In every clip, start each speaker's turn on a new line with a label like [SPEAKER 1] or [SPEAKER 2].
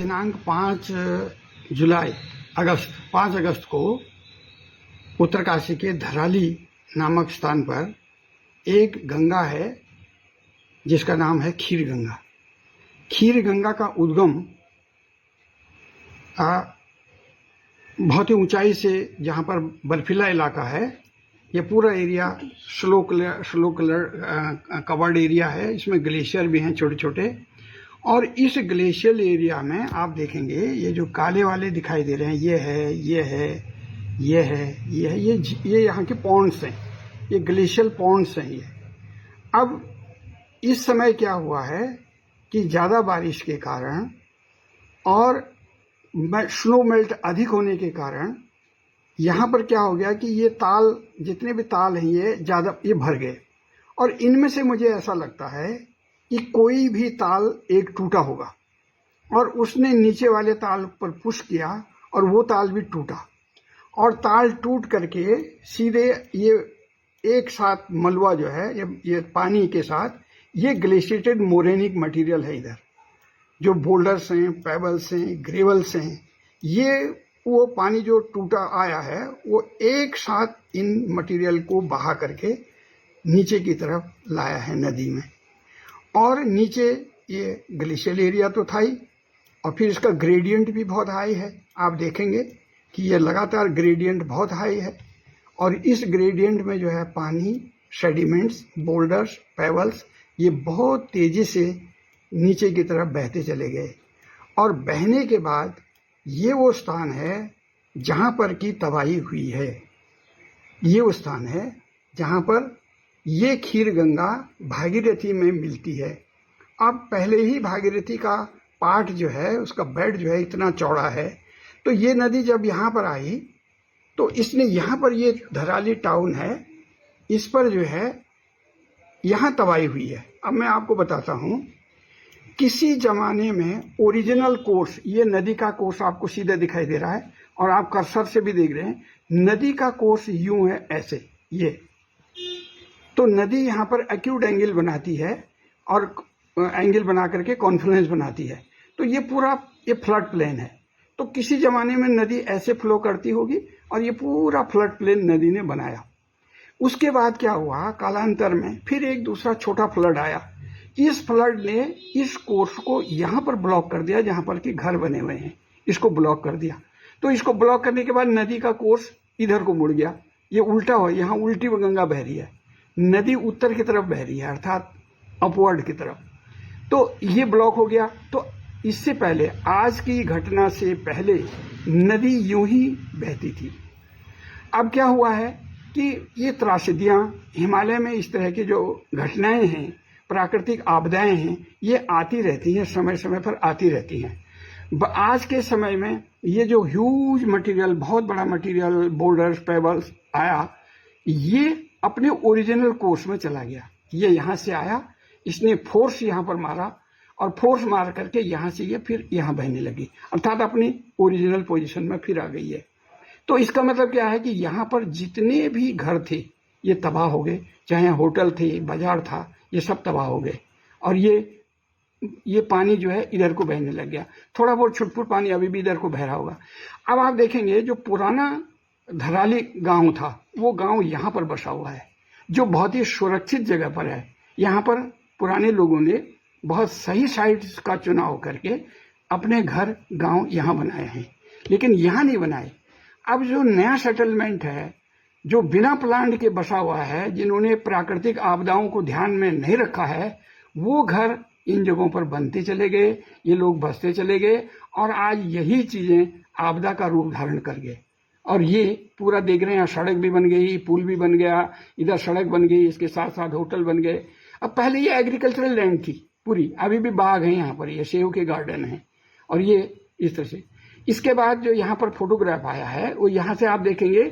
[SPEAKER 1] दिनांक 5 अगस्त को उत्तरकाशी के धराली नामक स्थान पर एक गंगा है जिसका नाम है खीर गंगा। खीर गंगा का उद्गम बहुत ही ऊंचाई से, जहाँ पर बर्फीला इलाका है, ये पूरा area slow colour covered area है। इसमें ग्लेशियर भी हैं छोटे छोटे, और इस ग्लेशियल एरिया में आप देखेंगे ये जो काले वाले दिखाई दे रहे हैं, ये यहाँ के पॉन्ड्स हैं, ये ग्लेशियल पॉन्ड्स हैं ये। अब इस समय क्या हुआ है कि ज़्यादा बारिश के कारण और स्नो मेल्ट अधिक होने के कारण यहाँ पर क्या हो गया कि ये ताल, जितने भी ताल हैं ये भर गए, और इनमें से मुझे ऐसा लगता है कि कोई भी ताल एक टूटा होगा और उसने नीचे वाले ताल पर पुश किया और वो ताल भी टूटा, और ताल टूट करके सीधे ये एक साथ मलबा जो है ये पानी के साथ, ये ग्लेशिएटेड मोरेनिक मटेरियल है। इधर जो बोल्डर्स हैं, पेबल्स हैं, ग्रेवल्स हैं, ये वो पानी जो टूटा आया है वो एक साथ इन मटेरियल को बहा करके नीचे की तरफ लाया है नदी में। और नीचे ये ग्लेशियल एरिया तो था ही, और फिर इसका ग्रेडियंट भी बहुत हाई है। आप देखेंगे कि ये लगातार ग्रेडियंट बहुत हाई है, और इस ग्रेडियंट में जो है पानी, सेडिमेंट्स, बोल्डर्स, पेबल्स, ये बहुत तेजी से नीचे की तरफ बहते चले गए। और बहने के बाद ये वो स्थान है जहाँ पर की तबाही हुई है। ये वो स्थान है जहाँ पर ये खीर गंगा भागीरथी में मिलती है। अब पहले ही भागीरथी का पार्ट जो है, उसका बेड जो है इतना चौड़ा है, तो ये नदी जब यहाँ पर आई तो इसने यहाँ पर, ये धराली टाउन है, इस पर जो है यहाँ तबाही हुई है। अब मैं आपको बताता हूँ, किसी जमाने में ओरिजिनल कोर्स, ये नदी का कोर्स आपको सीधा दिखाई दे रहा है और आप कर्सर से भी देख रहे हैं, नदी का कोर्स यूं है ऐसे, ये तो नदी यहाँ पर एक्यूट एंगल बनाती है और एंगल बना करके कॉन्फ्लुएंस बनाती है, तो ये पूरा ये फ्लड प्लेन है। तो किसी जमाने में नदी ऐसे फ्लो करती होगी और ये पूरा फ्लड प्लेन नदी ने बनाया। उसके बाद क्या हुआ, कालांतर में फिर एक दूसरा छोटा फ्लड आया। इस फ्लड ने इस कोर्स को यहाँ पर ब्लॉक कर दिया, जहाँ पर कि घर बने हुए हैं, इसको ब्लॉक कर दिया। तो इसको ब्लॉक करने के बाद नदी का कोर्स इधर को मुड़ गया, ये उल्टा हो, यहाँ उल्टी गंगा बह रही है, नदी उत्तर की तरफ बह रही है, अर्थात अपवर्ड की तरफ। तो ये ब्लॉक हो गया। तो इससे पहले, आज की घटना से पहले नदी यूं ही बहती थी। अब क्या हुआ है कि ये त्रासदियाँ, हिमालय में इस तरह की जो घटनाएं हैं, प्राकृतिक आपदाएं हैं, ये आती रहती हैं, समय समय पर आती रहती हैं। आज के समय में ये जो ह्यूज मटेरियल, बहुत बड़ा मटेरियल, बोल्डर्स, पेबल्स आया, ये अपने ओरिजिनल कोर्स में चला गया। ये यहाँ से आया, इसने फोर्स यहाँ पर मारा, और फोर्स मार करके यहाँ से ये फिर यहाँ बहने लगी, अर्थात अपनी ओरिजिनल पोजीशन में फिर आ गई है। तो इसका मतलब क्या है कि यहाँ पर जितने भी घर थे ये तबाह हो गए, चाहे होटल थे, बाजार था, ये सब तबाह हो गए। और ये पानी जो है इधर को बहने लग गया। थोड़ा बहुत छुटपुट पानी अभी भी इधर को बह रहा होगा। अब आप देखेंगे जो पुराना धराली गांव था, वो गांव यहाँ पर बसा हुआ है, जो बहुत ही सुरक्षित जगह पर है। यहाँ पर पुराने लोगों ने बहुत सही साइट्स का चुनाव करके अपने घर, गांव यहाँ बनाए हैं, लेकिन यहाँ नहीं बनाए। अब जो नया सेटलमेंट है, जो बिना प्लान के बसा हुआ है, जिन्होंने प्राकृतिक आपदाओं को ध्यान में नहीं रखा है, वो घर इन जगहों पर बनते चले गए, ये लोग बसते चले गए, और आज यही चीजें आपदा का रूप धारण कर गए। और ये पूरा देख रहे हैं, सड़क भी बन गई, पुल भी बन गया, इधर सड़क बन गई, इसके साथ साथ होटल बन गए। अब पहले ये एग्रीकल्चरल लैंड थी पूरी, अभी भी बाग है यहाँ पर, ये सेव के गार्डन है, और ये इस तरह से। इसके बाद जो यहाँ पर फोटोग्राफ आया है, वो यहाँ से आप देखेंगे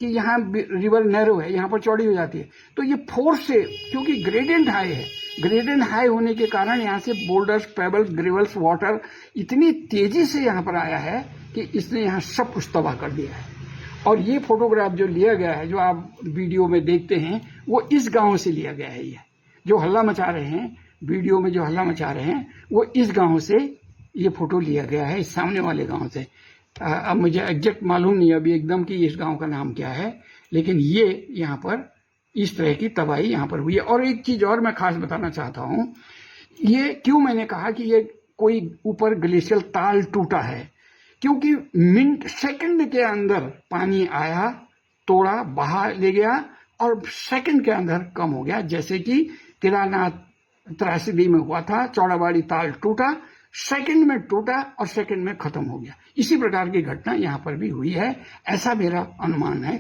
[SPEAKER 1] कि यहाँ रिवर नैरो है, यहाँ पर चौड़ी हो जाती है। तो ये फोर्स से, क्योंकि ग्रेडियंट हाई है, ग्रेडियंट हाई होने के कारण यहाँ से बोल्डर्स, पेबल्स, ग्रेवल्स, वाटर इतनी तेजी से यहाँ पर आया है कि इसने यहाँ सब कुछ तबाह कर दिया है। और ये फोटोग्राफ जो लिया गया है, जो आप वीडियो में देखते हैं, वो इस गांव से लिया गया है। ये जो हल्ला मचा रहे हैं, वीडियो में जो हल्ला मचा रहे हैं, वो इस गांव से ये फोटो लिया गया है इस सामने वाले गांव से। अब मुझे एग्जैक्ट मालूम नहीं अभी एकदम कि इस गांव का नाम क्या है, लेकिन ये यहाँ पर इस तरह की तबाही यहाँ पर हुई है। और एक चीज और मैं खास बताना चाहता हूँ, ये क्यों मैंने कहा कि ये कोई ऊपर ग्लेशियल ताल टूटा है, क्योंकि मिनट सेकंड के अंदर पानी आया, तोड़ा, बहा ले गया और सेकंड के अंदर कम हो गया। जैसे कि केदारनाथ त्रासदी में हुआ था, चौड़ाबाड़ी ताल टूटा, सेकंड में टूटा और सेकंड में खत्म हो गया। इसी प्रकार की घटना यहाँ पर भी हुई है, ऐसा मेरा अनुमान है।